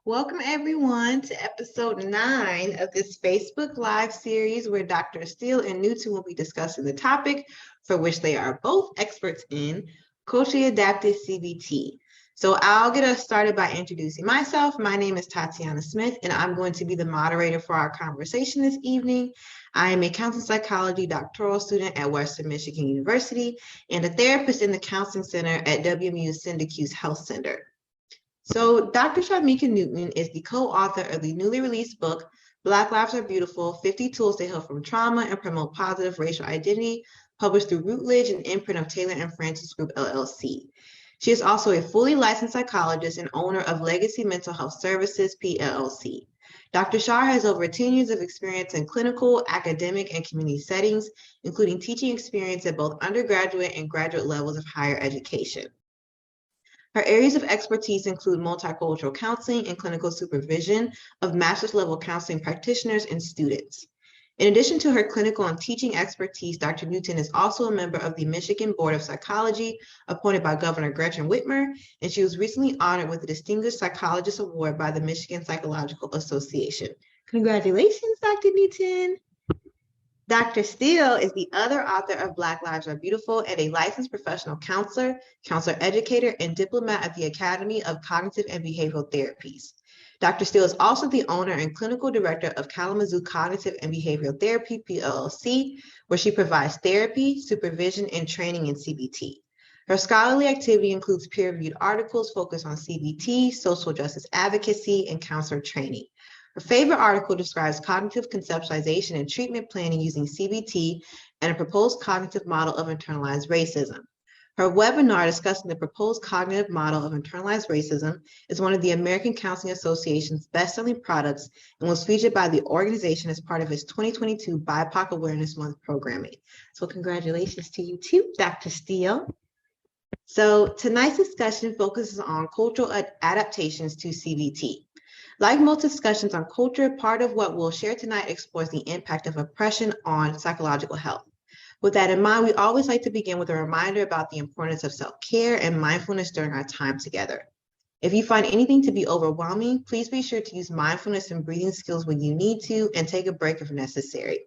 Welcome everyone to episode 9 of this Facebook Live series where Dr. Steele and Newton will be discussing the topic for which they are both experts in, culturally adapted CBT. So I'll get us started by introducing myself. My name is Tatyana Smith, and I'm going to be the moderator for our conversation this evening. I am a counseling psychology doctoral student at Western Michigan University and a therapist in the Counseling Center at WMU Syndicuse Health Center. So Dr. Shamika Newton is the co-author of the newly released book, Black Lives Are Beautiful, 50 Tools to Heal from Trauma and Promote Positive Racial Identity, published through Routledge and imprint of Taylor and Francis Group, LLC. She is also a fully licensed psychologist and owner of Legacy Mental Health Services, PLLC. Dr. Char has over 10 years of experience in clinical, academic, and community settings, including teaching experience at both undergraduate and graduate levels of higher education. Her areas of expertise include multicultural counseling and clinical supervision of master's level counseling practitioners and students. In addition to her clinical and teaching expertise, Dr. Newton is also a member of the Michigan Board of Psychology, appointed by Governor Gretchen Whitmer, and she was recently honored with the Distinguished Psychologist Award by the Michigan Psychological Association. Congratulations, Dr. Newton. Dr. Steele is the other author of Black Lives Are Beautiful and a licensed professional counselor, counselor educator, and diplomat at the Academy of Cognitive and Behavioral Therapies. Dr. Steele is also the owner and clinical director of Kalamazoo Cognitive and Behavioral Therapy, PLLC, where she provides therapy, supervision, and training in CBT. Her scholarly activity includes peer-reviewed articles focused on CBT, social justice advocacy, and counselor training. Her favorite article describes cognitive conceptualization and treatment planning using CBT and a proposed cognitive model of internalized racism. Her webinar discussing the proposed cognitive model of internalized racism is one of the American Counseling Association's best-selling products and was featured by the organization as part of its 2022 BIPOC Awareness Month programming. So congratulations to you too, Dr. Steele. So tonight's discussion focuses on cultural adaptations to CBT. Like most discussions on culture, part of what we'll share tonight explores the impact of oppression on psychological health. With that in mind, we always like to begin with a reminder about the importance of self-care and mindfulness during our time together. If you find anything to be overwhelming, please be sure to use mindfulness and breathing skills when you need to and take a break if necessary.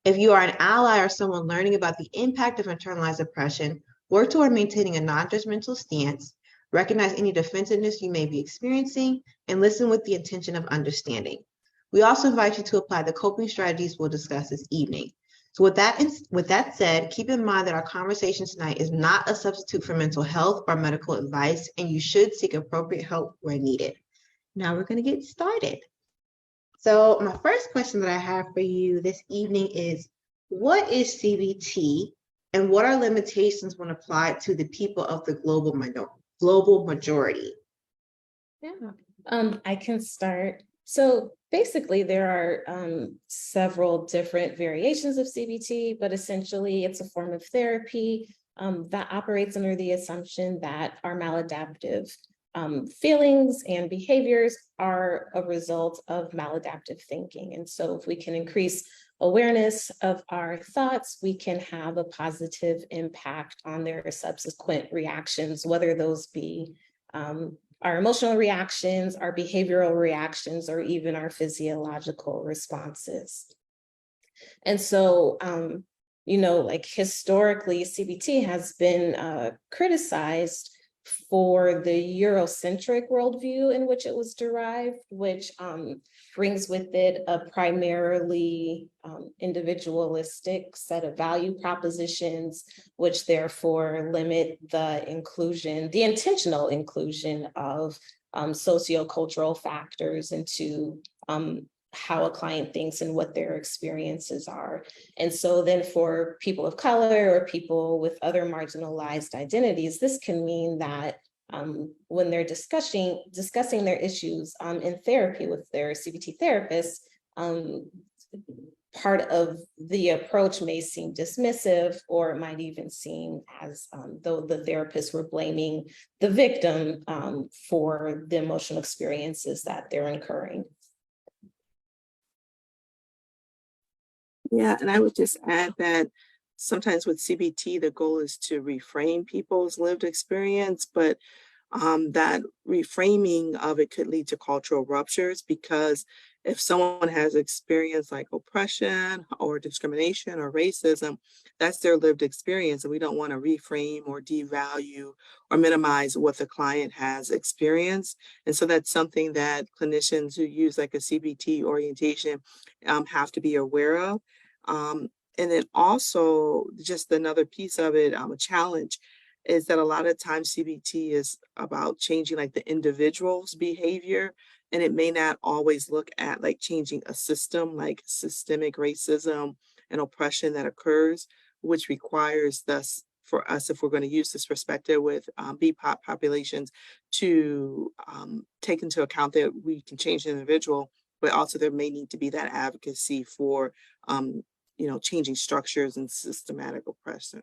If you are an ally or someone learning about the impact of internalized oppression, work toward maintaining a non-judgmental stance, recognize any defensiveness you may be experiencing, and listen with the intention of understanding. We also invite you to apply the coping strategies we'll discuss this evening. So with that said, keep in mind that our conversation tonight is not a substitute for mental health or medical advice, and you should seek appropriate help where needed. Now we're going to get started. So my first question that I have for you this evening is, what is CBT and what are limitations when applied to the people of the global majority? Yeah, I can start. So basically, there are several different variations of CBT, but essentially it's a form of therapy that operates under the assumption that our maladaptive feelings and behaviors are a result of maladaptive thinking. And so if we can increase awareness of our thoughts, we can have a positive impact on their subsequent reactions, whether those be our emotional reactions, our behavioral reactions, or even our physiological responses. And so, like historically, CBT has been criticized for the Eurocentric worldview in which it was derived, which brings with it a primarily individualistic set of value propositions, which therefore limit the intentional inclusion of sociocultural factors into how a client thinks and what their experiences are. And so then for people of color or people with other marginalized identities, this can mean that when they're discussing their issues in therapy with their CBT therapist, part of the approach may seem dismissive, or it might even seem as though the therapists were blaming the victim for the emotional experiences that they're incurring. Yeah, and I would just add that sometimes with CBT, the goal is to reframe people's lived experience, but that reframing of it could lead to cultural ruptures, because if someone has experienced like oppression or discrimination or racism, that's their lived experience. And we don't want to reframe or devalue or minimize what the client has experienced. And so that's something that clinicians who use like a CBT orientation have to be aware of. And then also, just another piece of it, a challenge is that a lot of times CBT is about changing like the individual's behavior, and it may not always look at like changing a system like systemic racism and oppression that occurs, which requires thus for us, if we're going to use this perspective with BPOP populations, to take into account that we can change the individual, but also there may need to be that advocacy for changing structures and systematic oppression.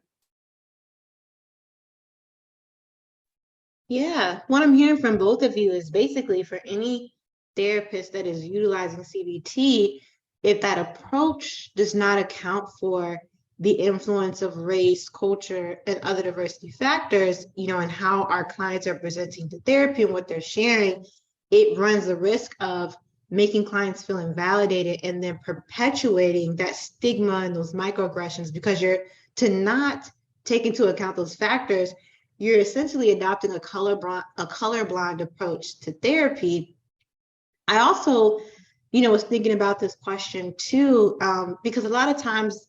Yeah, what I'm hearing from both of you is basically for any therapist that is utilizing CBT, if that approach does not account for the influence of race, culture, and other diversity factors, and how our clients are presenting to therapy and what they're sharing, it runs the risk of making clients feel invalidated and then perpetuating that stigma and those microaggressions, because you're to not take into account those factors, you're essentially adopting a colorblind approach to therapy. I also, was thinking about this question too, because a lot of times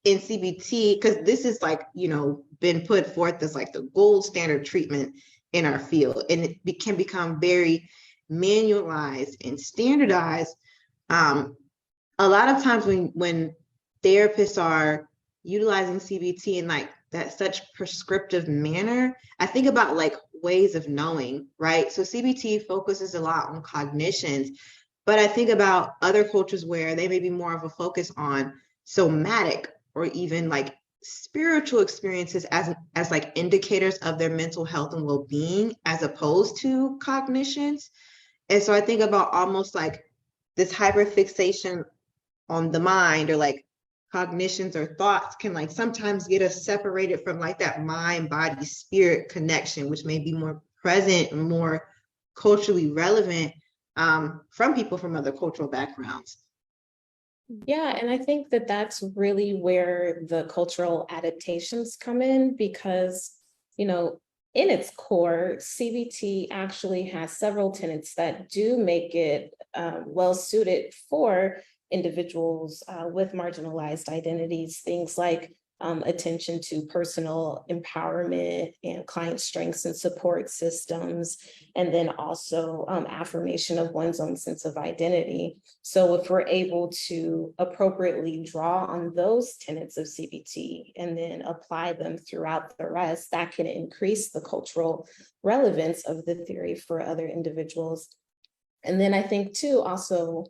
in CBT, because this is like, been put forth as like the gold standard treatment in our field, and it can become very manualized and standardized. A lot of times when therapists are utilizing CBT in like that such prescriptive manner, I think about like ways of knowing, right? So CBT focuses a lot on cognitions, but I think about other cultures where they may be more of a focus on somatic or even like spiritual experiences as like indicators of their mental health and well-being as opposed to cognitions. And so I think about almost like this hyperfixation on the mind, or like cognitions or thoughts can like sometimes get us separated from like that mind body spirit connection, which may be more present and more culturally relevant from people from other cultural backgrounds. Yeah, and I think that that's really where the cultural adaptations come in, because, in its core, CBT actually has several tenets that do make it well suited for individuals with marginalized identities, things like attention to personal empowerment and client strengths and support systems, and then also affirmation of one's own sense of identity. So if we're able to appropriately draw on those tenets of CBT and then apply them throughout the rest, that can increase the cultural relevance of the theory for other individuals. And then I think too, also,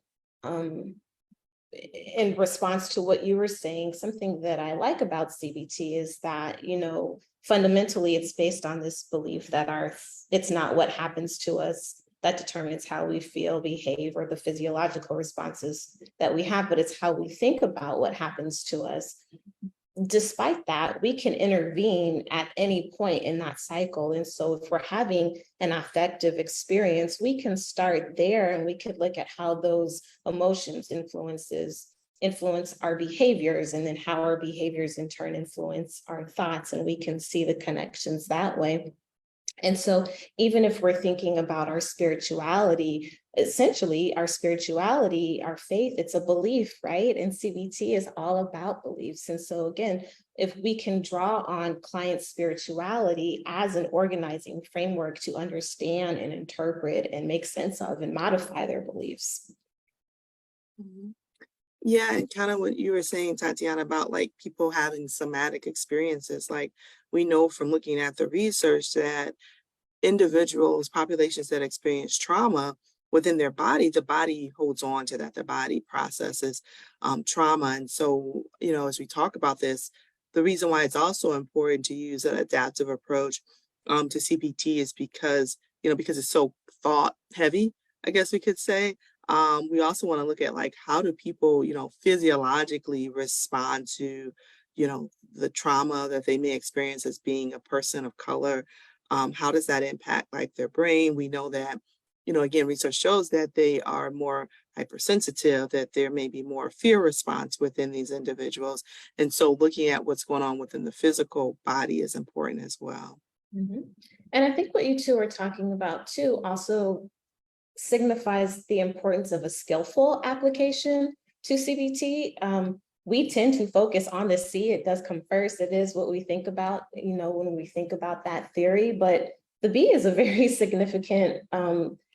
in response to what you were saying, something that I like about CBT is that, fundamentally it's based on this belief that it's not what happens to us that determines how we feel, behave, or the physiological responses that we have, but it's how we think about what happens to us. Despite that, we can intervene at any point in that cycle. And so if we're having an affective experience, we can start there, and we could look at how those emotions influence our behaviors, and then how our behaviors in turn influence our thoughts, and we can see the connections that way. And so even if we're thinking about our spirituality, essentially our spirituality, our faith, it's a belief, right? And CBT is all about beliefs. And so again, if we can draw on client spirituality as an organizing framework to understand and interpret and make sense of and modify their beliefs. Mm-hmm. Yeah, and kind of what you were saying, Tatyana, about like people having somatic experiences. Like we know from looking at the research that individuals, populations that experience trauma within their body, the body holds on to that. The body processes trauma. And so, as we talk about this, the reason why it's also important to use an adaptive approach to CBT is because it's so thought heavy, I guess we could say. We also want to look at like how do people, physiologically respond to, the trauma that they may experience as being a person of color, How does that impact like their brain? We know that, again, research shows that they are more hypersensitive, that there may be more fear response within these individuals. And so looking at what's going on within the physical body is important as well. Mhm. And I think what you two are talking about too also signifies the importance of a skillful application to CBT. We tend to focus on the C. It does come first. It is what we think about, when we think about that theory. But the B is a very significant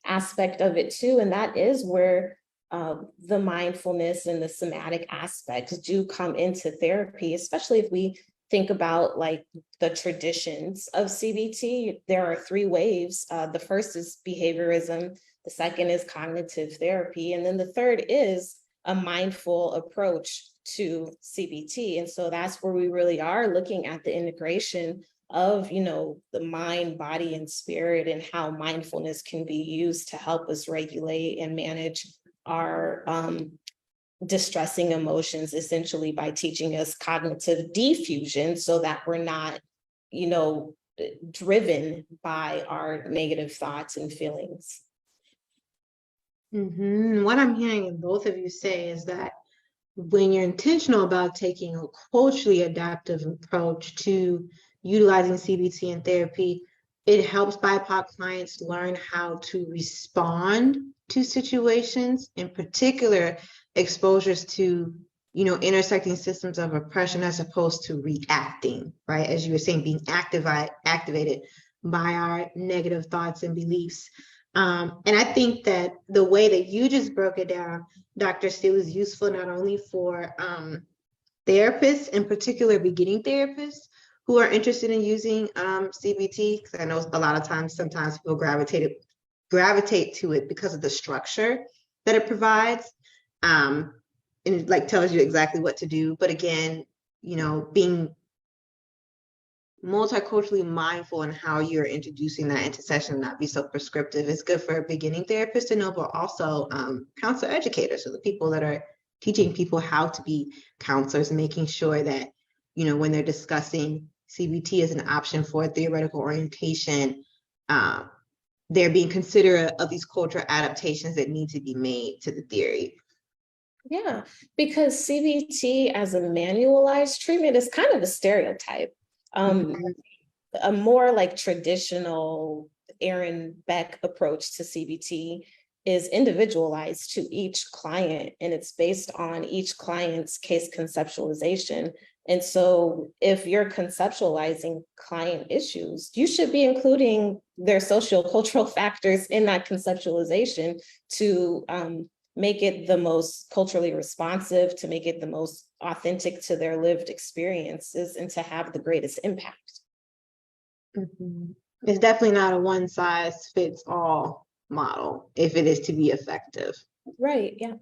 aspect of it too. And that is where the mindfulness and the somatic aspects do come into therapy, especially if we think about like the traditions of CBT. There are three waves. The first is behaviorism. The second is cognitive therapy. And then the third is a mindful approach to CBT. And so that's where we really are looking at the integration of, the mind, body, and spirit, and how mindfulness can be used to help us regulate and manage our distressing emotions, essentially by teaching us cognitive diffusion so that we're not, driven by our negative thoughts and feelings. What I'm hearing in both of you say is that when you're intentional about taking a culturally adaptive approach to utilizing CBT in therapy, it helps BIPOC clients learn how to respond to situations, in particular exposures to, intersecting systems of oppression as opposed to reacting, right? As you were saying, being activated by our negative thoughts and beliefs. And I think that the way that you just broke it down, Dr. Steele, is useful not only for therapists, in particular beginning therapists who are interested in using CBT, because I know a lot of times, sometimes people gravitate to it because of the structure that it provides, and it like tells you exactly what to do. But again, being multiculturally mindful in how you're introducing that into session and not be so prescriptive is good for a beginning therapist to know, but also counselor educators, so the people that are teaching people how to be counselors, making sure that, when they're discussing CBT as an option for theoretical orientation, they're being considerate of these cultural adaptations that need to be made to the theory. Yeah, because CBT as a manualized treatment is kind of a stereotype. A more like traditional Aaron Beck approach to CBT is individualized to each client, and it's based on each client's case conceptualization. And so if you're conceptualizing client issues, you should be including their socio-cultural factors in that conceptualization to make it the most culturally responsive, to make it the most authentic to their lived experiences, and to have the greatest impact. It's definitely not a one size fits all model if it is to be effective. Right, yeah.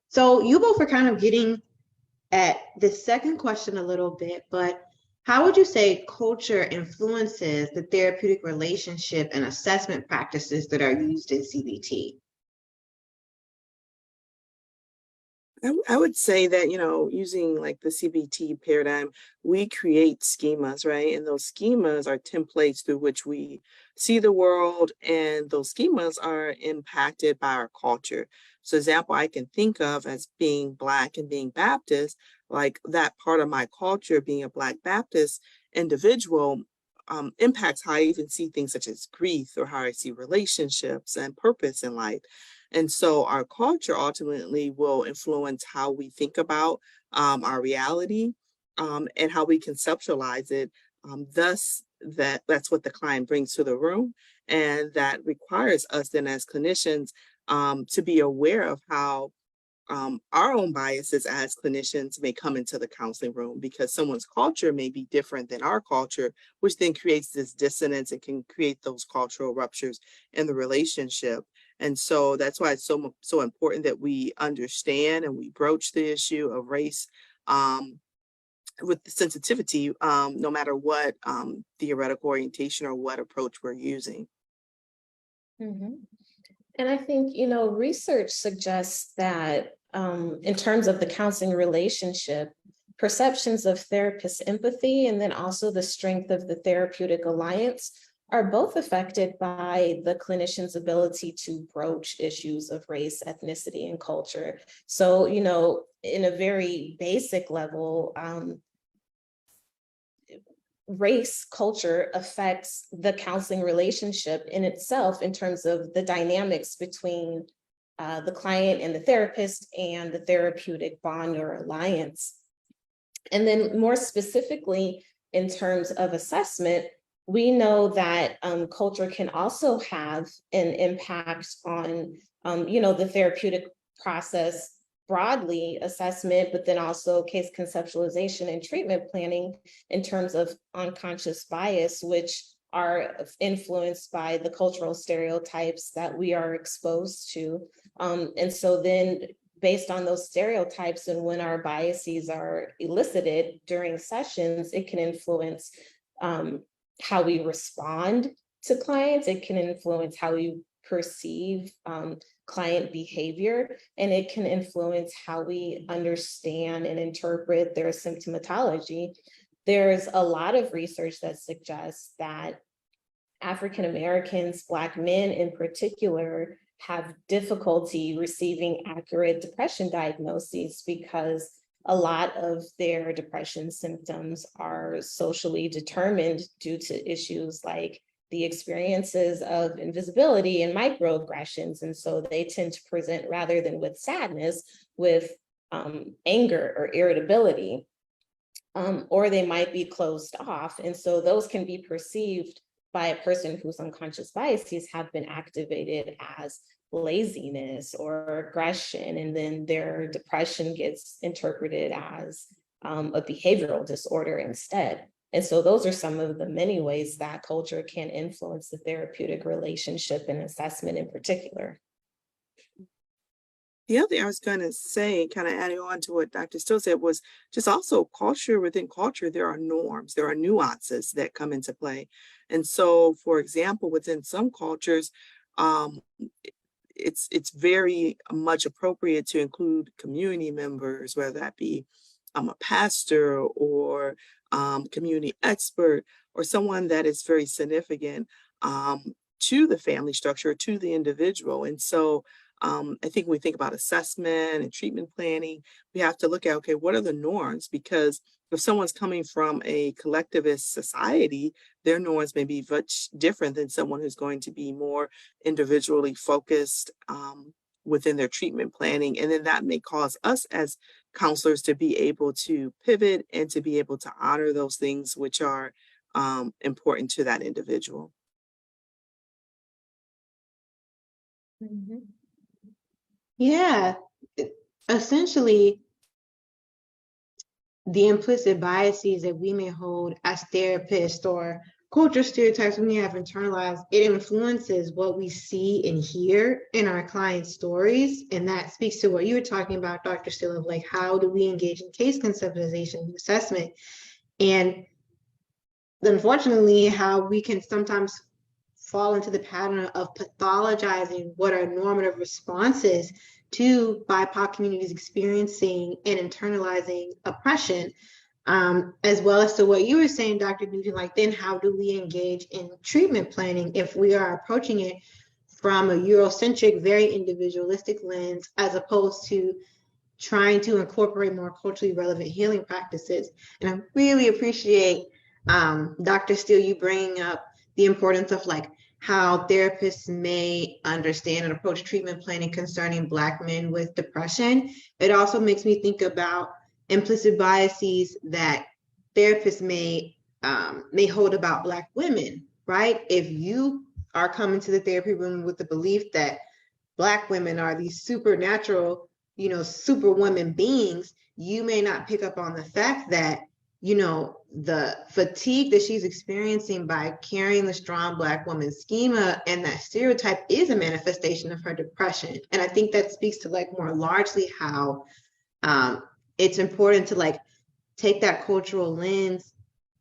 So you both are kind of getting at the second question a little bit, but how would you say culture influences the therapeutic relationship and assessment practices that are used in CBT? I would say that, using like the CBT paradigm, we create schemas, right? And those schemas are templates through which we see the world, and those schemas are impacted by our culture. So example I can think of as being Black and being Baptist, like that part of my culture, being a Black Baptist individual, impacts how I even see things such as grief, or how I see relationships and purpose in life. And so our culture ultimately will influence how we think about our reality, and how we conceptualize it. Thus, that's what the client brings to the room. And that requires us then as clinicians to be aware of how our own biases as clinicians may come into the counseling room, because someone's culture may be different than our culture, which then creates this dissonance and can create those cultural ruptures in the relationship. And so that's why it's so important that we understand and we broach the issue of race with the sensitivity, no matter what theoretical orientation or what approach we're using. And I think, research suggests that in terms of the counseling relationship, perceptions of therapist empathy and then also the strength of the therapeutic alliance are both affected by the clinician's ability to broach issues of race, ethnicity, and culture. So, in a very basic level, race culture affects the counseling relationship in itself in terms of the dynamics between the client and the therapist and the therapeutic bond or alliance. And then more specifically, in terms of assessment, we know that culture can also have an impact on, the therapeutic process broadly, assessment, but then also case conceptualization and treatment planning in terms of unconscious bias, which are influenced by the cultural stereotypes that we are exposed to. And so then based on those stereotypes and when our biases are elicited during sessions, it can influence how we respond to clients. It can influence how we perceive client behavior, and it can influence how we understand and interpret their symptomatology. There's a lot of research that suggests that African Americans, Black men in particular, have difficulty receiving accurate depression diagnoses because a lot of their depression symptoms are socially determined due to issues like the experiences of invisibility and microaggressions. And so they tend to present, rather than with sadness, with anger or irritability, or they might be closed off. And so those can be perceived by a person whose unconscious biases have been activated as laziness or aggression, and then their depression gets interpreted as a behavioral disorder instead. And so those are some of the many ways that culture can influence the therapeutic relationship and assessment in particular. The other thing I was going to say, kind of adding on to what Dr. Steele said, was just also culture within culture, there are norms, there are nuances that come into play. And so, for example, within some cultures, it's very much appropriate to include community members, whether that be a pastor or community expert or someone that is very significant to the family structure, to the individual. And so I think when we think about assessment and treatment planning, we have to look at, okay, what are the norms? Because if someone's coming from a collectivist society, their norms may be much different than someone who's going to be more individually focused within their treatment planning. And then that may cause us as counselors to be able to pivot and to be able to honor those things which are important to that individual. Mm-hmm. Yeah, essentially, the implicit biases that we may hold as therapists or cultural stereotypes we may have internalized, it influences what we see and hear in our clients' stories. And that speaks to what you were talking about, Dr. Steele, of like, how do we engage in case conceptualization and assessment? And unfortunately, how we can sometimes fall into the pattern of pathologizing what are normative responses to BIPOC communities experiencing and internalizing oppression, as well as to what you were saying, Dr. Nugent, like then how do we engage in treatment planning if we are approaching it from a Eurocentric, very individualistic lens, as opposed to trying to incorporate more culturally relevant healing practices. And I really appreciate Dr. Steele, you bringing up the importance of like how therapists may understand and approach treatment planning concerning Black men with depression. It also makes me think about implicit biases that therapists may hold about Black women, right? If you are coming to the therapy room with the belief that Black women are these supernatural, superwoman beings, you may not pick up on the fact that the fatigue that she's experiencing by carrying the strong Black woman schema and that stereotype is a manifestation of her depression. And I think that speaks to like more largely how it's important to like take that cultural lens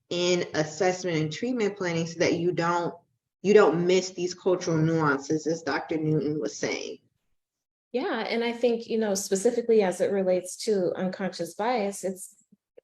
in assessment and treatment planning so that you don't miss these cultural nuances, as Dr. Newton was saying. Yeah, and I think, specifically as it relates to unconscious bias, it's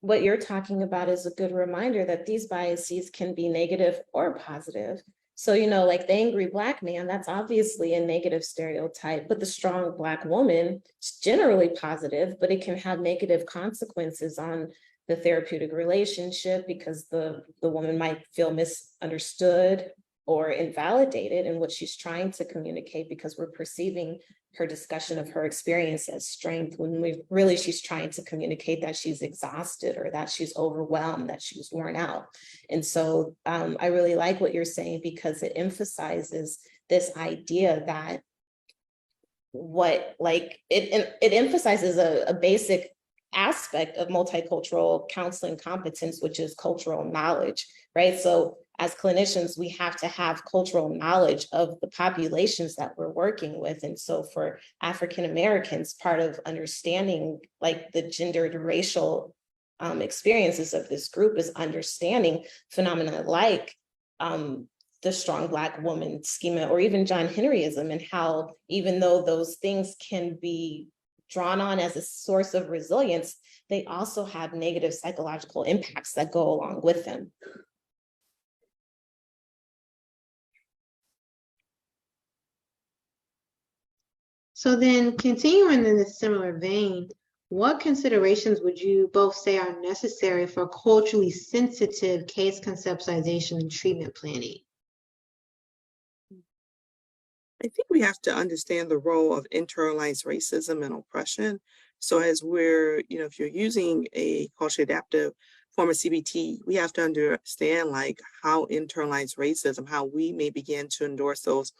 what you're talking about is a good reminder that these biases can be negative or positive. So, like the angry Black man, that's obviously a negative stereotype, but the strong Black woman is generally positive, but it can have negative consequences on the therapeutic relationship because the woman might feel misunderstood or invalidated in what she's trying to communicate because we're perceiving her discussion of her experience as strength when she's trying to communicate that she's exhausted or that she's overwhelmed, that she's worn out. And so I really like what you're saying because it emphasizes this idea that it emphasizes a basic aspect of multicultural counseling competence, which is cultural knowledge, right? So as clinicians, we have to have cultural knowledge of the populations that we're working with. And so for African Americans, part of understanding like the gendered racial experiences of this group is understanding phenomena like the strong Black woman schema, or even John Henryism, and how even though those things can be drawn on as a source of resilience, they also have negative psychological impacts that go along with them. So then, continuing in a similar vein, what considerations would you both say are necessary for culturally sensitive case conceptualization and treatment planning? I think we have to understand the role of internalized racism and oppression. So as we're, if you're using a culturally adaptive form of CBT, we have to understand like how internalized racism, how we may begin to endorse those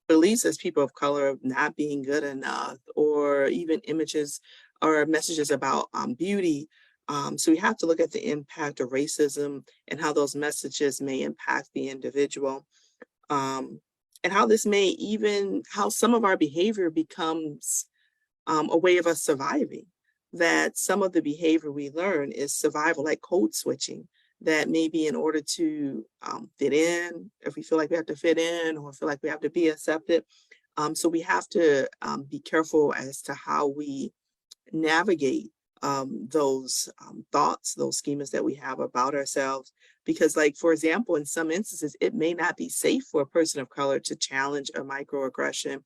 beliefs as people of color of not being good enough, or even images or messages about beauty. So we have to look at the impact of racism and how those messages may impact the individual. And how this may how some of our behavior becomes a way of us surviving. That some of the behavior we learn is survival, like code switching, that maybe in order to fit in, if we feel like we have to fit in or feel like we have to be accepted. So we have to be careful as to how we navigate those thoughts, those schemas that we have about ourselves. Because like, for example, in some instances, it may not be safe for a person of color to challenge a microaggression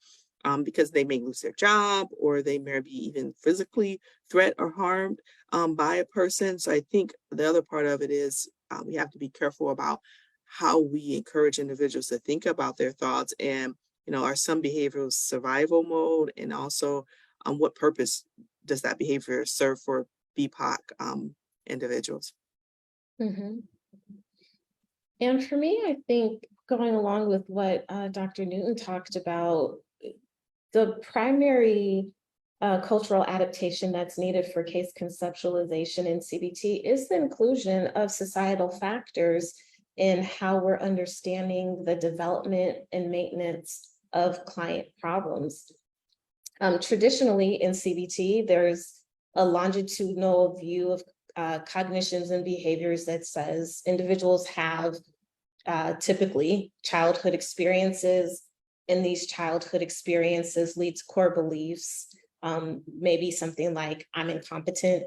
because they may lose their job, or they may be even physically threatened or harmed by a person. So I think the other part of it is we have to be careful about how we encourage individuals to think about their thoughts, and are some behaviors survival mode, and also what purpose does that behavior serve for BIPOC individuals? Mm-hmm. And for me, I think going along with what Dr. Newton talked about, the primary cultural adaptation that's needed for case conceptualization in CBT is the inclusion of societal factors in how we're understanding the development and maintenance of client problems. Traditionally in CBT, there's a longitudinal view of cognitions and behaviors that says individuals have typically childhood experiences, and these childhood experiences lead to core beliefs, maybe something like I'm incompetent.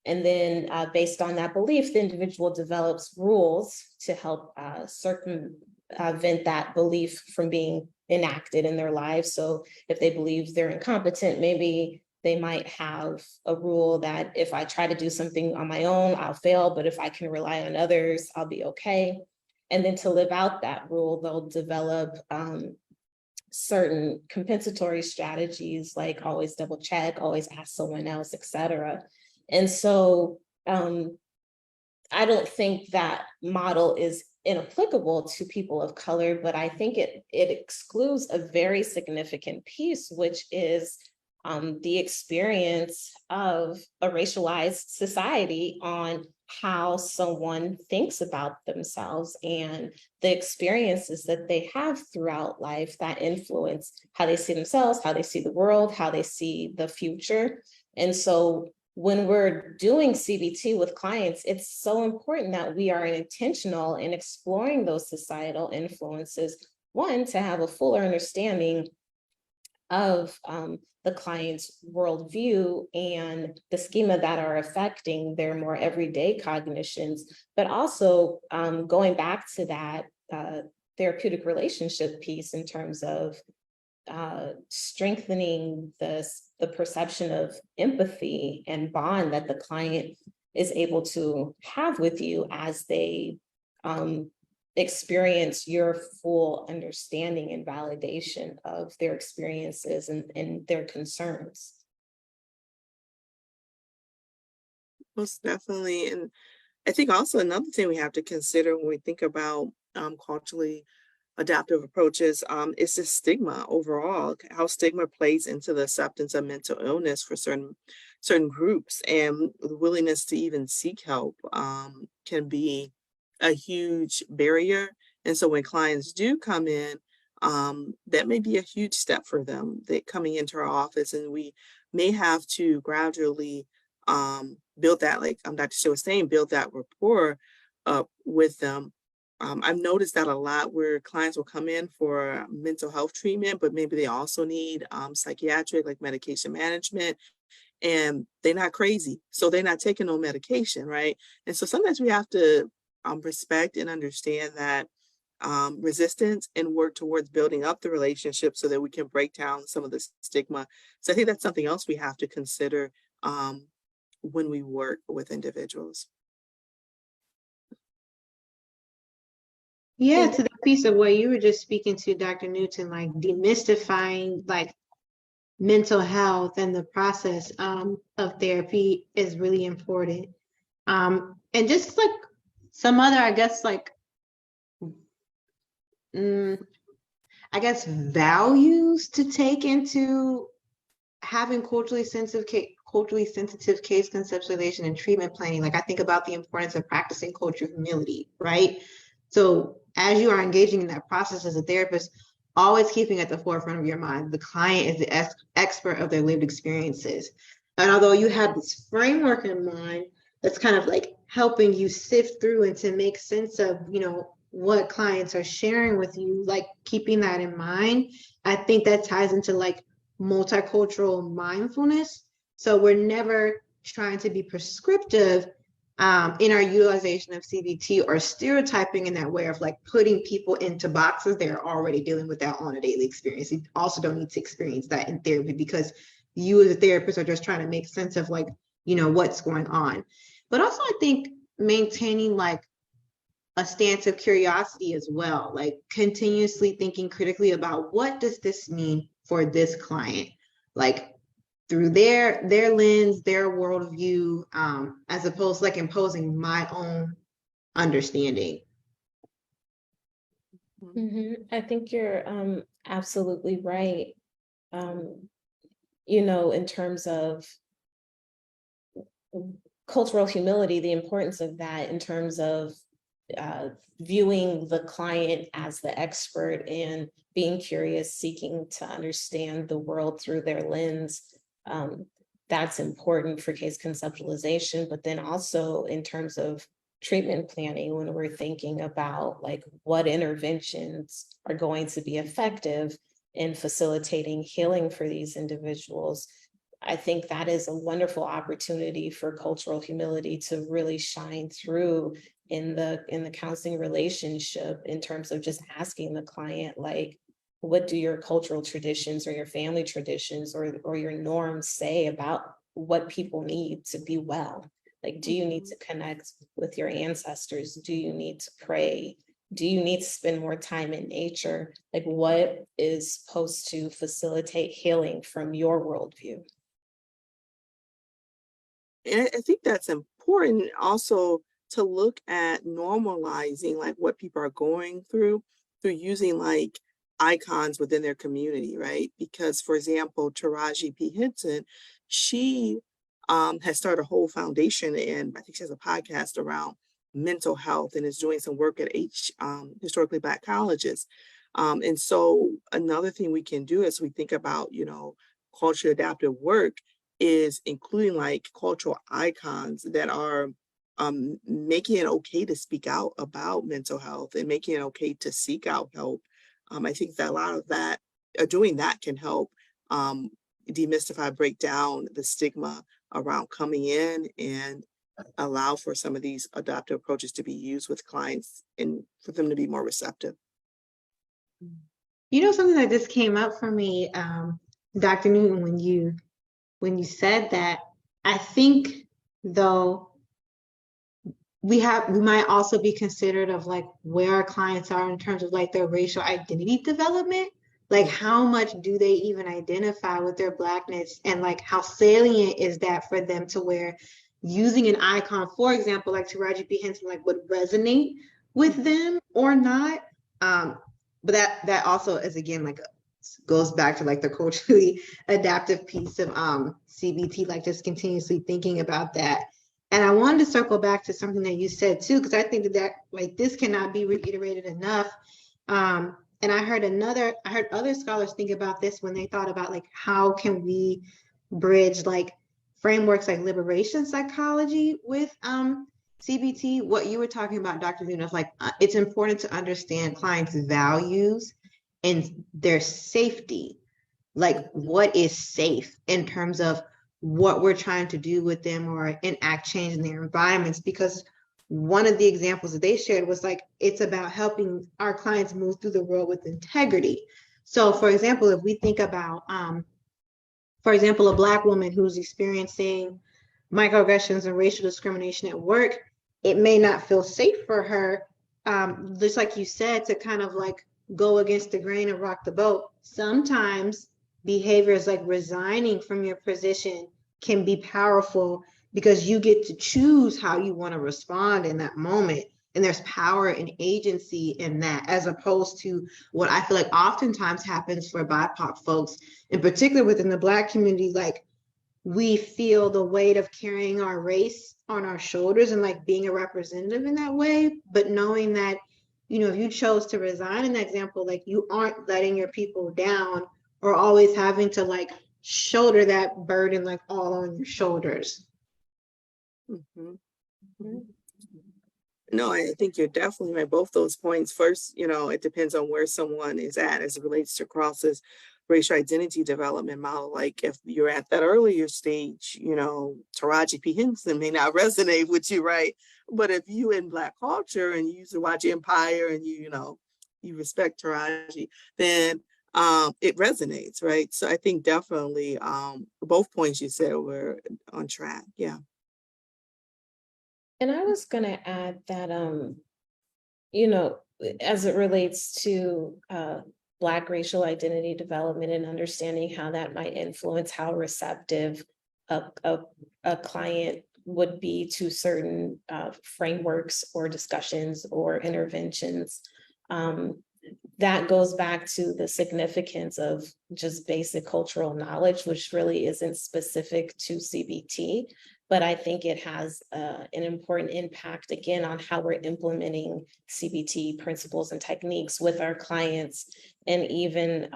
And then based on that belief, the individual develops rules to help circumvent that belief from being enacted in their lives. So if they believe they're incompetent, maybe they might have a rule that if I try to do something on my own, I'll fail, but if I can rely on others, I'll be okay. And then to live out that rule, they'll develop certain compensatory strategies, like always double check, always ask someone else, etc. And so I don't think that model is inapplicable to people of color, but I think it excludes a very significant piece, which is the experience of a racialized society on how someone thinks about themselves and the experiences that they have throughout life that influence how they see themselves, how they see the world, how they see the future. And so when we're doing CBT with clients, it's so important that we are intentional in exploring those societal influences. One, to have a fuller understanding of the client's worldview and the schema that are affecting their more everyday cognitions, but also going back to that therapeutic relationship piece in terms of strengthening the perception of empathy and bond that the client is able to have with you as they experience your full understanding and validation of their experiences and their concerns. Most definitely. And I think also another thing we have to consider when we think about culturally adaptive approaches is the stigma overall, how stigma plays into the acceptance of mental illness for certain groups, and the willingness to even seek help can be a huge barrier. And so when clients do come in, that may be a huge step for them. They coming into our office, and we may have to gradually build that, like Dr. Steele was saying, build that rapport up with them. I've noticed that a lot where clients will come in for mental health treatment, but maybe they also need psychiatric, like medication management, and they're not crazy. So they're not taking no medication, right? And so sometimes we have to respect and understand that resistance and work towards building up the relationship so that we can break down some of the stigma. So I think that's something else we have to consider when we work with individuals. Yeah, to the piece of what you were just speaking to, Dr. Newton, like demystifying like mental health and the process of therapy is really important. And just like some other, I guess, like, I guess, values to take into having culturally sensitive case conceptualization and treatment planning. Like I think about the importance of practicing cultural humility, right? So as you are engaging in that process as a therapist, always keeping at the forefront of your mind, the client is the expert of their lived experiences. And although you have this framework in mind, that's kind of like helping you sift through and to make sense of, what clients are sharing with you, like keeping that in mind, I think that ties into like multicultural mindfulness. So we're never trying to be prescriptive in our utilization of CBT or stereotyping in that way of like putting people into boxes they're already dealing with that on a daily experience. You also don't need to experience that in therapy because you as a therapist are just trying to make sense of like, what's going on. But also I think maintaining like a stance of curiosity as well, like continuously thinking critically about what does this mean for this client, like through their lens, their worldview, as opposed to like imposing my own understanding. I think you're absolutely right. In terms of cultural humility, the importance of that in terms of viewing the client as the expert and being curious, seeking to understand the world through their lens. That's important for case conceptualization, but then also in terms of treatment planning, when we're thinking about like what interventions are going to be effective in facilitating healing for these individuals, I think that is a wonderful opportunity for cultural humility to really shine through in the counseling relationship in terms of just asking the client, like, what do your cultural traditions or your family traditions or your norms say about what people need to be well? Like, do you need to connect with your ancestors? Do you need to pray? Do you need to spend more time in nature? Like, what is supposed to facilitate healing from your worldview? And I think that's important also to look at normalizing like what people are going through using like icons within their community, right? Because for example, Taraji P. Henson, she has started a whole foundation, and I think she has a podcast around mental health and is doing some work at historically Black colleges. And so another thing we can do as we think about, culturally adaptive work is including like cultural icons that are making it okay to speak out about mental health and making it okay to seek out help. I think that a lot of that, doing that can help demystify, break down the stigma around coming in and allow for some of these adaptive approaches to be used with clients and for them to be more receptive. You know, something that just came up for me, Dr. Newton, when you said that, I think though we might also be considerate of like where our clients are in terms of like their racial identity development. Like how much do they even identify with their Blackness, and like how salient is that for them to where using an icon, for example, like Taraji P. Henson, like would resonate with them or not. But that also is again like goes back to like the culturally adaptive piece of CBT, like just continuously thinking about that. And I wanted to circle back to something that you said too, because I think that like this cannot be reiterated enough. And I heard other scholars think about this when they thought about like how can we bridge like frameworks like liberation psychology with CBT. What you were talking about, Dr. Newton, of like it's important to understand clients' values and their safety. Like what is safe in terms of what we're trying to do with them or enact change in their environments, because one of the examples that they shared was like it's about helping our clients move through the world with integrity. So for example, if we think about for example, a Black woman who's experiencing microaggressions and racial discrimination at work, it may not feel safe for her, just like you said, to kind of like go against the grain and rock the boat. Sometimes behaviors like resigning from your position can be powerful because you get to choose how you want to respond in that moment. And there's power and agency in that, as opposed to what I feel like oftentimes happens for BIPOC folks, in particular within the Black community. Like we feel the weight of carrying our race on our shoulders and like being a representative in that way. But knowing that, you know, if you chose to resign in that example, like you aren't letting your people down or always having to like shoulder that burden like all on your shoulders. Mm-hmm. Mm-hmm. No, I think you're definitely right. Both those points. First, you know, it depends on where someone is at as it relates to Cross's racial identity development model. Like if you're at that earlier stage, you know, Taraji P. Henson may not resonate with you, right? But if you in Black culture and you used to watch Empire and you know, you respect Taraji, then it resonates, right? So I think definitely both points you said were on track. Yeah. And I was going to add that, you know, as it relates to Black racial identity development and understanding how that might influence how receptive a client would be to certain frameworks or discussions or interventions, that goes back to the significance of just basic cultural knowledge, which really isn't specific to CBT. But I think it has an important impact, again, on how we're implementing CBT principles and techniques with our clients. And even,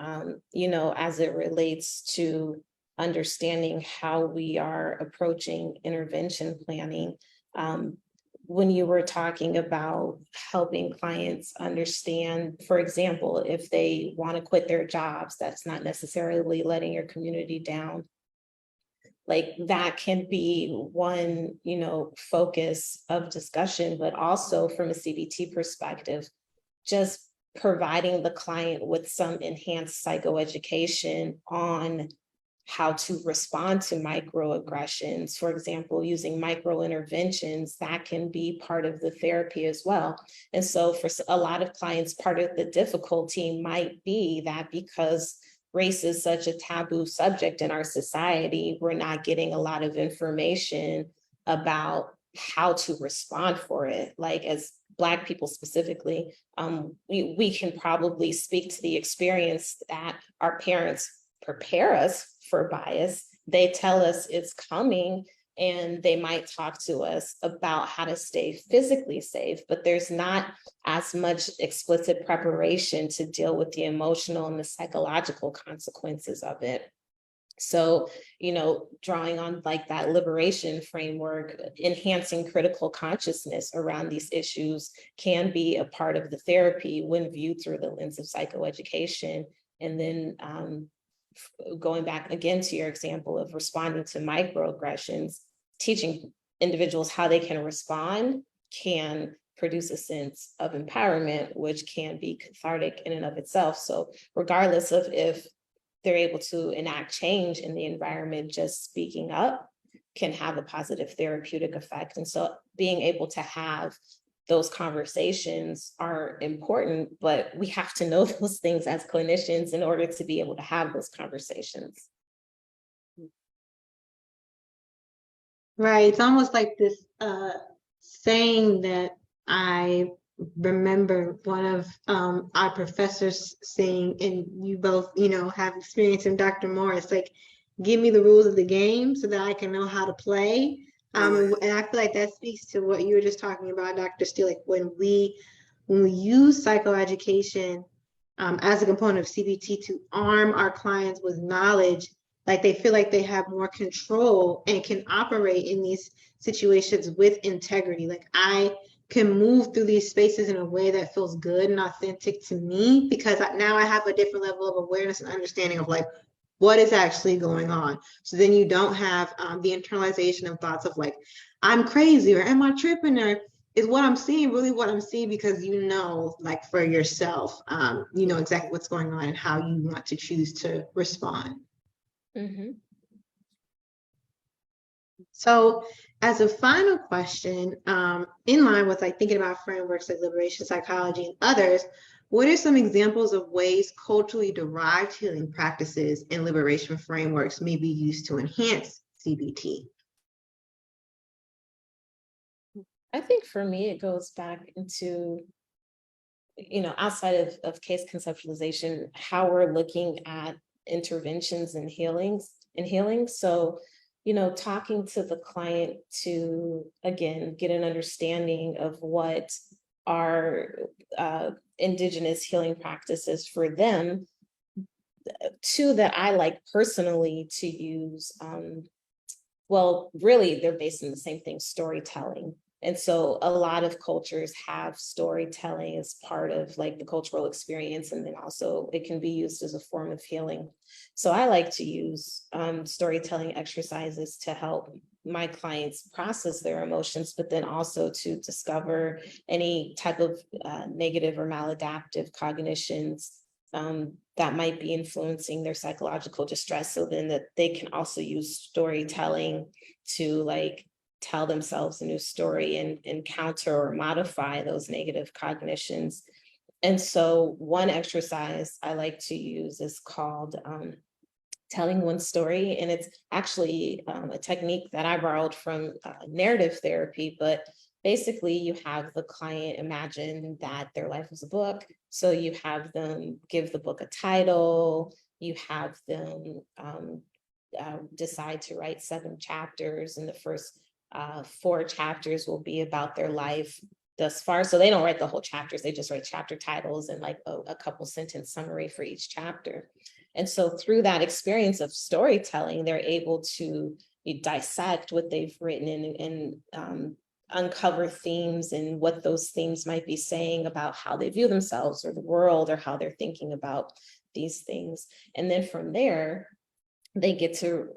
you know, as it relates to understanding how we are approaching intervention planning. When you were talking about helping clients understand, for example, if they want to quit their jobs, that's not necessarily letting your community down. Like that can be one, you know, focus of discussion, but also from a CBT perspective, just providing the client with some enhanced psychoeducation on how to respond to microaggressions. For example, using microinterventions, that can be part of the therapy as well. And so for a lot of clients, part of the difficulty might be that because race is such a taboo subject in our society, we're not getting a lot of information about how to respond for it. Like as Black people specifically, we can probably speak to the experience that our parents prepare us for bias. They tell us it's coming and they might talk to us about how to stay physically safe, but there's not as much explicit preparation to deal with the emotional and the psychological consequences of it. So, you know, drawing on like that liberation framework, enhancing critical consciousness around these issues can be a part of the therapy when viewed through the lens of psychoeducation. And then going back again to your example of responding to microaggressions, teaching individuals how they can respond can produce a sense of empowerment, which can be cathartic in and of itself. So regardless of if they're able to enact change in the environment, just speaking up can have a positive therapeutic effect. And so being able to have those conversations are important, but we have to know those things as clinicians in order to be able to have those conversations. Right. It's almost like this saying that I remember one of our professors saying, and you both, have experience in Dr. Morris, like, give me the rules of the game so that I can know how to play. And I feel like that speaks to what you were just talking about, Dr. Steele. Like when we use psychoeducation as a component of CBT to arm our clients with knowledge, like they feel like they have more control and can operate in these situations with integrity. Like I can move through these spaces in a way that feels good and authentic to me because now I have a different level of awareness and understanding of like what is actually going on. So then you don't have the internalization of thoughts of like, I'm crazy or am I tripping, or is what I'm seeing really what I'm seeing, because like for yourself, you know exactly what's going on and how you want to choose to respond. Mm-hmm. So as a final question, in line with like thinking about frameworks like liberation psychology and others, what are some examples of ways culturally derived healing practices and liberation frameworks may be used to enhance CBT? I think for me, it goes back into, outside of case conceptualization, how we're looking at interventions and healing. So, talking to the client to, again, get an understanding of what are indigenous healing practices for them. Two that I like personally to use, well, really, they're based on the same thing, storytelling. And so a lot of cultures have storytelling as part of like the cultural experience. And then also it can be used as a form of healing. So I like to use storytelling exercises to help my clients process their emotions, but then also to discover any type of negative or maladaptive cognitions that might be influencing their psychological distress. So then that they can also use storytelling to like tell themselves a new story and counter or modify those negative cognitions. And so one exercise I like to use is called telling one story. And it's actually a technique that I borrowed from narrative therapy, but basically you have the client imagine that their life is a book. So you have them give the book a title, you have them decide to write 7 chapters, and the first 4 chapters will be about their life thus far. So they don't write the whole chapters, they just write chapter titles and like a couple sentence summary for each chapter. And so through that experience of storytelling, they're able to dissect what they've written and uncover themes and what those themes might be saying about how they view themselves or the world or how they're thinking about these things. And then from there, they get to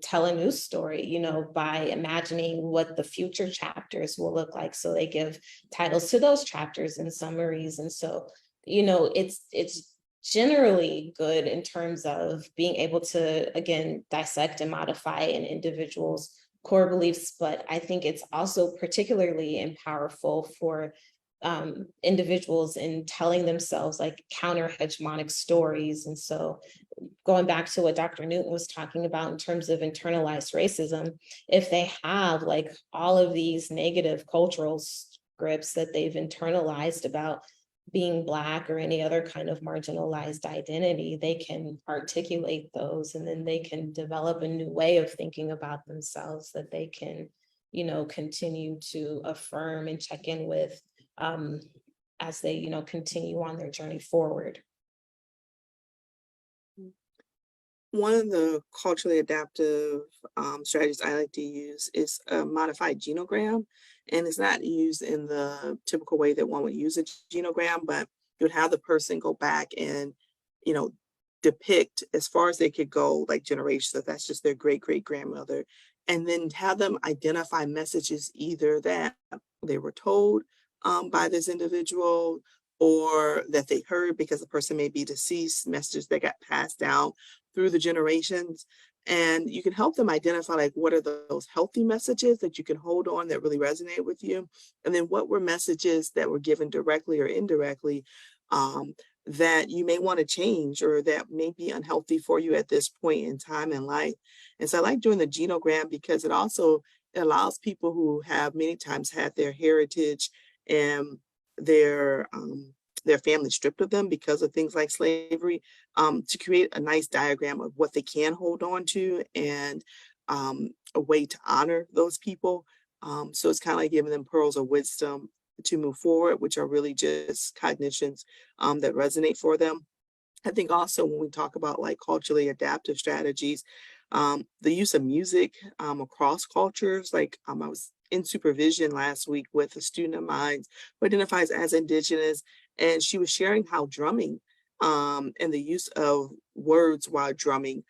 tell a new story, by imagining what the future chapters will look like. So they give titles to those chapters and summaries. And so, it's generally good in terms of being able to, again, dissect and modify an individual's core beliefs. But I think it's also particularly powerful for individuals in telling themselves like counter hegemonic stories. And so going back to what Dr. Newton was talking about in terms of internalized racism, if they have like all of these negative cultural scripts that they've internalized about being Black or any other kind of marginalized identity, they can articulate those, and then they can develop a new way of thinking about themselves that they can, continue to affirm and check in with as they, continue on their journey forward. One of the culturally adaptive strategies I like to use is a modified genogram. And it's not used in the typical way that one would use a genogram, but you would have the person go back and, you know, depict as far as they could go, like generations, if that's just their great-great-grandmother, and then have them identify messages either that they were told by this individual or that they heard because the person may be deceased, messages that got passed down through the generations. And you can help them identify like what are those healthy messages that you can hold on that really resonate with you. And then what were messages that were given directly or indirectly that you may want to change or that may be unhealthy for you at this point in time in life. And so I like doing the genogram because it also allows people who have many times had their heritage and their family stripped of them because of things like slavery, to create a nice diagram of what they can hold on to and a way to honor those people. So it's kind of like giving them pearls of wisdom to move forward, which are really just cognitions that resonate for them. I think also when we talk about like culturally adaptive strategies, the use of music across cultures, like I was in supervision last week with a student of mine who identifies as Indigenous, and she was sharing how drumming and the use of words while drumming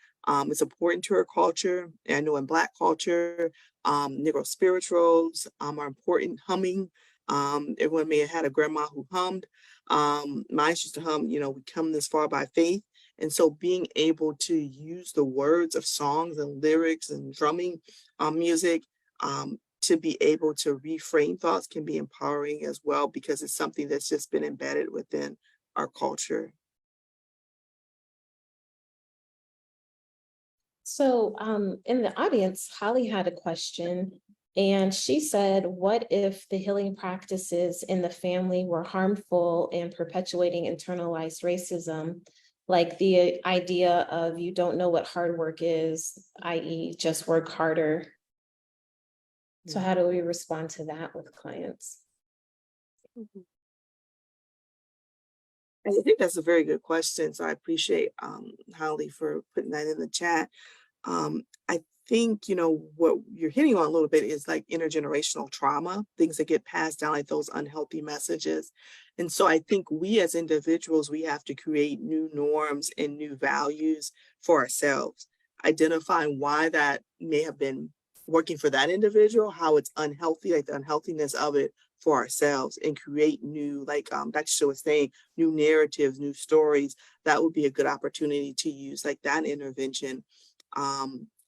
is important to her culture. And I know in Black culture, Negro spirituals are important, humming. Everyone may have had a grandma who hummed. Mine used to hum, you know, we come this far by faith. And so being able to use the words of songs and lyrics and drumming music to be able to reframe thoughts can be empowering as well, because it's something that's just been embedded within our culture. So in the audience, Holly had a question, and she said, what if the healing practices in the family were harmful and perpetuating internalized racism, like the idea of you don't know what hard work is, i.e. just work harder? So how do we respond to that with clients? I think that's a very good question. So I appreciate Holly for putting that in the chat. I think, you know, what you're hitting on a little bit is like intergenerational trauma, things that get passed down, like those unhealthy messages. And so I think we as individuals, we have to create new norms and new values for ourselves, identifying why that may have been working for that individual, how it's unhealthy, like the unhealthiness of it for ourselves, and create new, like Dr. Steele was saying, new narratives, new stories. That would be a good opportunity to use like that intervention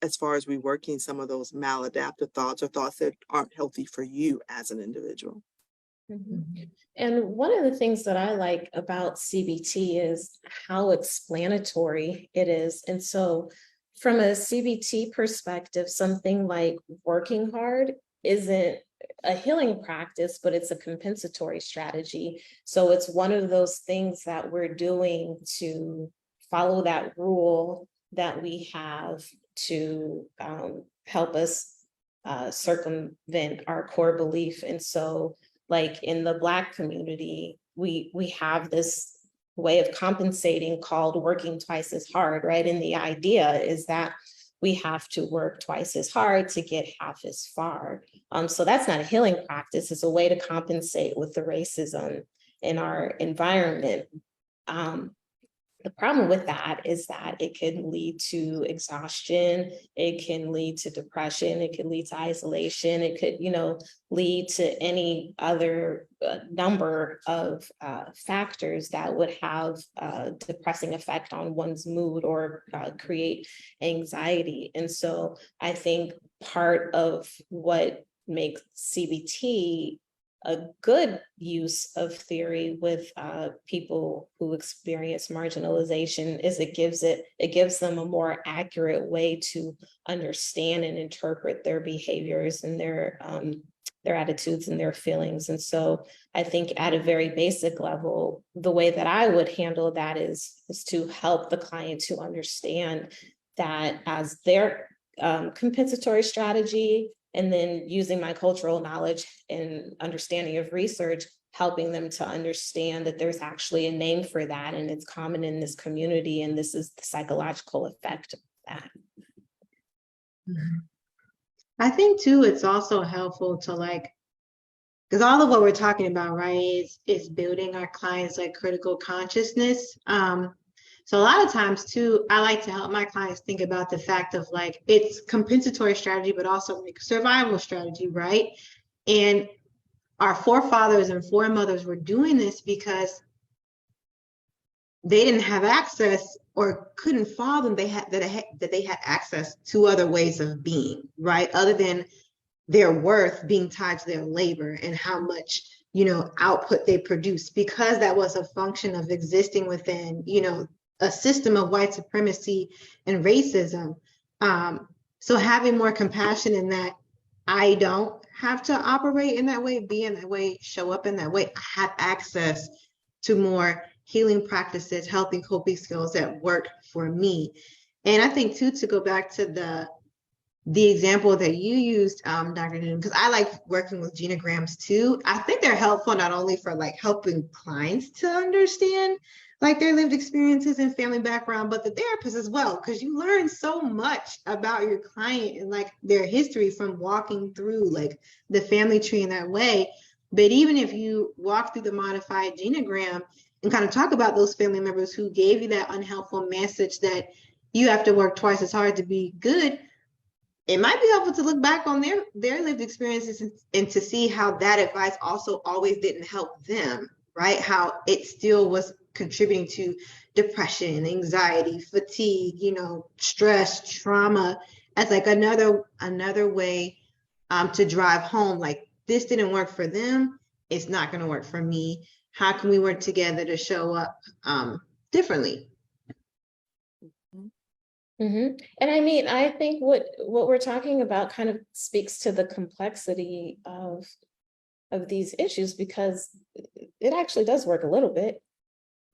as far as reworking some of those maladaptive thoughts or thoughts that aren't healthy for you as an individual. And one of the things that I like about CBT is how explanatory it is. And so from a CBT perspective, something like working hard isn't a healing practice, but it's a compensatory strategy. So it's one of those things that we're doing to follow that rule that we have to help us circumvent our core belief. And so like in the Black community, we have this way of compensating called working twice as hard, right? And the idea is that we have to work twice as hard to get half as far. So that's not a healing practice. It's a way to compensate with the racism in our environment. The problem with that is that it can lead to exhaustion, it can lead to depression, it could lead to isolation, it could, you know, lead to any other number of factors that would have a depressing effect on one's mood or create anxiety. And so I think part of what makes CBT a good use of theory with people who experience marginalization is it gives them a more accurate way to understand and interpret their behaviors and their attitudes and their feelings. And so I think at a very basic level, the way that I would handle that is to help the client to understand that as their compensatory strategy, and then using my cultural knowledge and understanding of research, helping them to understand that there's actually a name for that and it's common in this community, and this is the psychological effect of that. I think too, it's also helpful to like, because all of what we're talking about, right, is building our clients like critical consciousness. So a lot of times too, I like to help my clients think about the fact of like it's compensatory strategy, but also like survival strategy, right? And our forefathers and foremothers were doing this because they didn't have access or couldn't fathom that they had access to other ways of being, right? Other than their worth being tied to their labor and how much, output they produce, because that was a function of existing within, a system of white supremacy and racism. So having more compassion in that I don't have to operate in that way, be in that way, show up in that way. I have access to more healing practices, healthy coping skills that work for me. And I think too, to go back to the example that you used, Dr. Newton, because I like working with genograms too. I think they're helpful not only for like helping clients to understand like their lived experiences and family background, but the therapist as well, because you learn so much about your client and like their history from walking through like the family tree in that way. But even if you walk through the modified genogram and kind of talk about those family members who gave you that unhelpful message that you have to work twice as hard to be good, it might be helpful to look back on their lived experiences and to see how that advice also always didn't help them, right? How it still was contributing to depression, anxiety, fatigue, stress, trauma, as like another way to drive home. Like, this didn't work for them, it's not going to work for me. How can we work together to show up differently? And I mean, I think what we're talking about kind of speaks to the complexity of these issues, because it actually does work a little bit,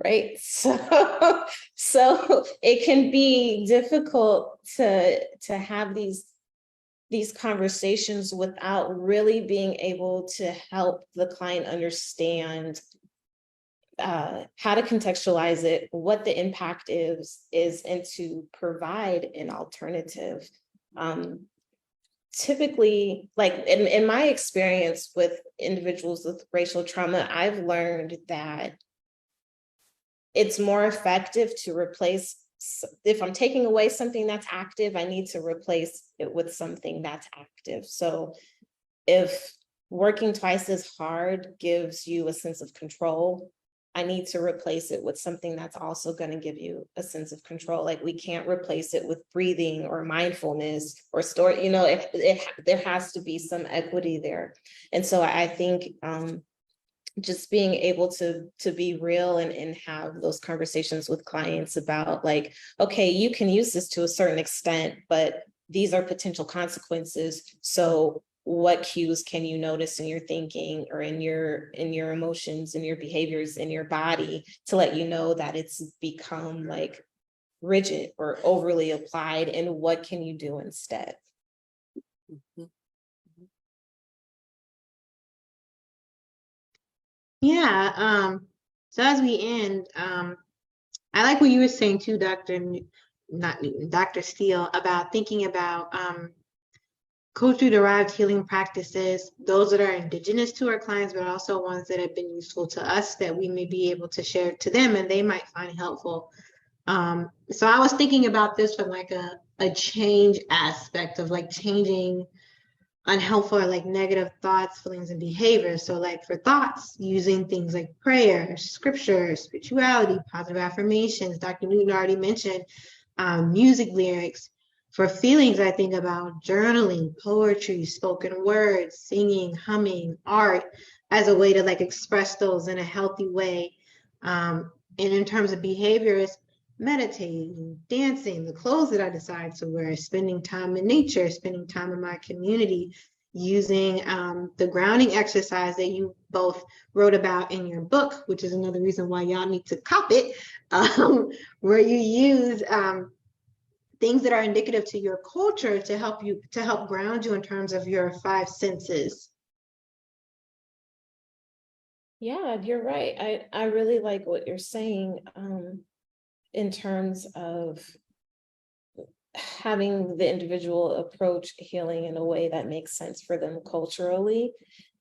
right? So it can be difficult to have these conversations without really being able to help the client understand how to contextualize it, what the impact is, and to provide an alternative. Typically, like in my experience with individuals with racial trauma, I've learned that it's more effective to replace, if I'm taking away something that's active, I need to replace it with something that's active. So if working twice as hard gives you a sense of control, I need to replace it with something that's also going to give you a sense of control. Like, we can't replace it with breathing or mindfulness or there has to be some equity there. And so I think just being able to be real and have those conversations with clients about like, okay, you can use this to a certain extent, but these are potential consequences. So what cues can you notice in your thinking or in your emotions and your behaviors in your body to let you know that it's become like rigid or overly applied, and what can you do instead? Yeah. So as we end, I like what you were saying too, not Newton, Dr. Steele, about thinking about culturally derived healing practices, those that are indigenous to our clients, but also ones that have been useful to us that we may be able to share to them and they might find helpful. So I was thinking about this from like a change aspect of like changing unhelpful or like negative thoughts, feelings, and behaviors. So like for thoughts, using things like prayer, scripture, spirituality, positive affirmations. Dr. Newton already mentioned music lyrics. For feelings, I think about journaling, poetry, spoken words, singing, humming, art as a way to like express those in a healthy way. And in terms of behaviors, meditating, dancing, the clothes that I decide to wear, spending time in nature, spending time in my community, using the grounding exercise that you both wrote about in your book, which is another reason why y'all need to cop it, where you use things that are indicative to your culture to help ground you in terms of your five senses. Yeah, you're right. I really like what you're saying in terms of having the individual approach healing in a way that makes sense for them culturally.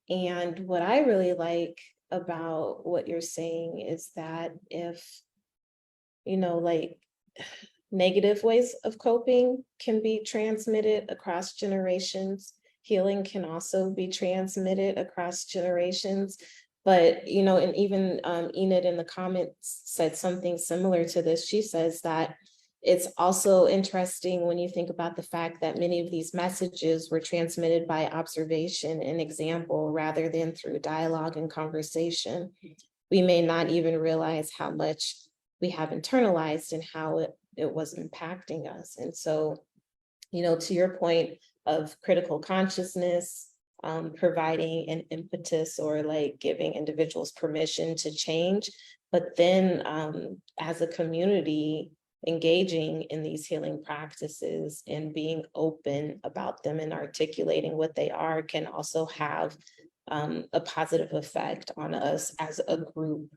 And what I really like about what you're saying is that if like negative ways of coping can be transmitted across generations. Healing can also be transmitted across generations. But, and even Enid in the comments said something similar to this. She says that it's also interesting when you think about the fact that many of these messages were transmitted by observation and example rather than through dialogue and conversation. We may not even realize how much we have internalized and how it was impacting us. And so, to your point of critical consciousness, providing an impetus or like giving individuals permission to change, but then as a community, engaging in these healing practices and being open about them and articulating what they are can also have a positive effect on us as a group.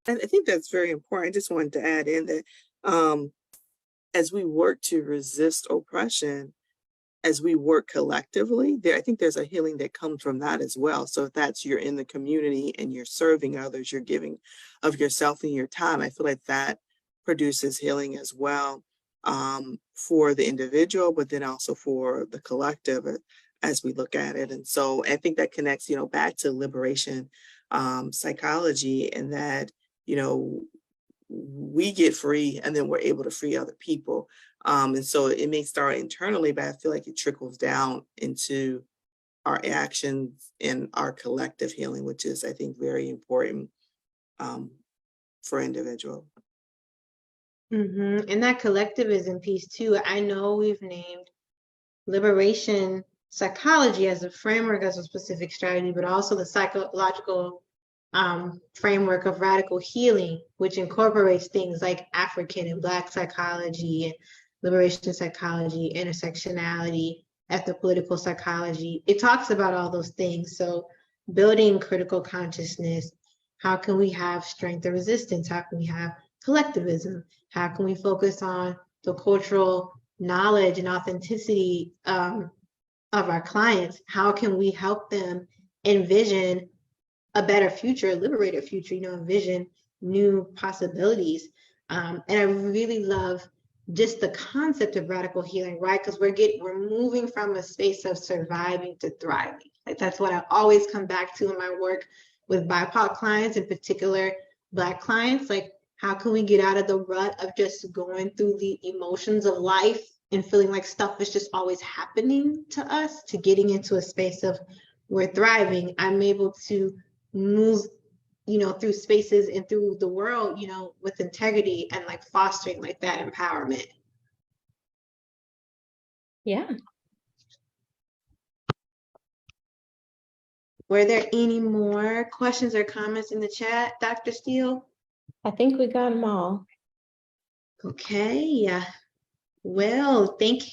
And I think that's very important. I just wanted to add in that as we work to resist oppression, as we work collectively, I think there's a healing that comes from that as well. So if that's you're in the community and you're serving others, you're giving of yourself and your time, I feel like that produces healing as well, for the individual, but then also for the collective as we look at it. And so I think that connects, back to liberation psychology, and that, we get free and then we're able to free other people. And so it may start internally, but I feel like it trickles down into our actions and our collective healing, which is, I think, very important for individual. And that collectivism piece too. I know we've named liberation psychology as a framework, as a specific strategy, but also the psychological framework of radical healing, which incorporates things like African and Black psychology and liberation psychology, intersectionality, ethnopolitical psychology. It talks about all those things. So building critical consciousness, how can we have strength of resistance? How can we have collectivism? How can we focus on the cultural knowledge and authenticity of our clients? How can we help them envision a better future, liberate a future, envision new possibilities? And I really love just the concept of radical healing, right? Because we're moving from a space of surviving to thriving. Like that's what I always come back to in my work with BIPOC clients, in particular Black clients. Like, how can we get out of the rut of just going through the emotions of life and feeling like stuff is just always happening to us, to getting into a space of we're thriving. I'm able to move, through spaces and through the world, with integrity and like fostering like that empowerment. Yeah. Were there any more questions or comments in the chat, Dr. Steele? I think we got them all. Okay, yeah. Well, thank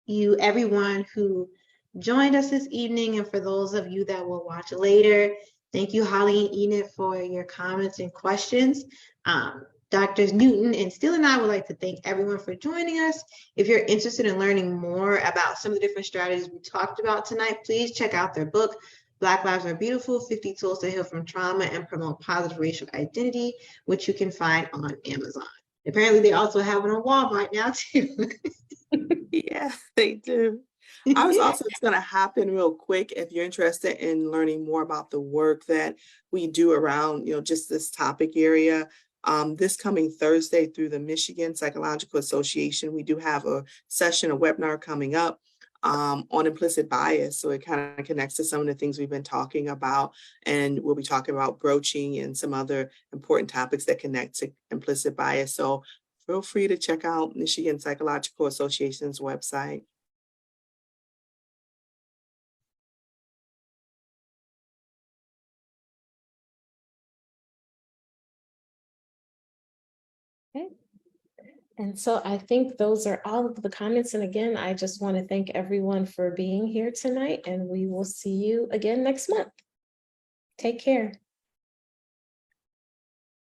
you everyone who joined us this evening, and for those of you that will watch later, thank you, Holly and Enid, for your comments and questions. Drs. Newton and Steele and I would like to thank everyone for joining us. If you're interested in learning more about some of the different strategies we talked about tonight, please check out their book, Black Lives Are Beautiful, 50 Tools to Heal from Trauma and Promote Positive Racial Identity, which you can find on Amazon. Apparently, they also have it on Walmart now, too. Yeah, they do. I was also just going to hop in real quick if you're interested in learning more about the work that we do around, just this topic area. This coming Thursday through the Michigan Psychological Association, we do have a session, a webinar coming up on implicit bias. So it kind of connects to some of the things we've been talking about, and we'll be talking about broaching and some other important topics that connect to implicit bias. So feel free to check out Michigan Psychological Association's website. Okay. And so I think those are all of the comments. And again, I just want to thank everyone for being here tonight, and we will see you again next month. Take care.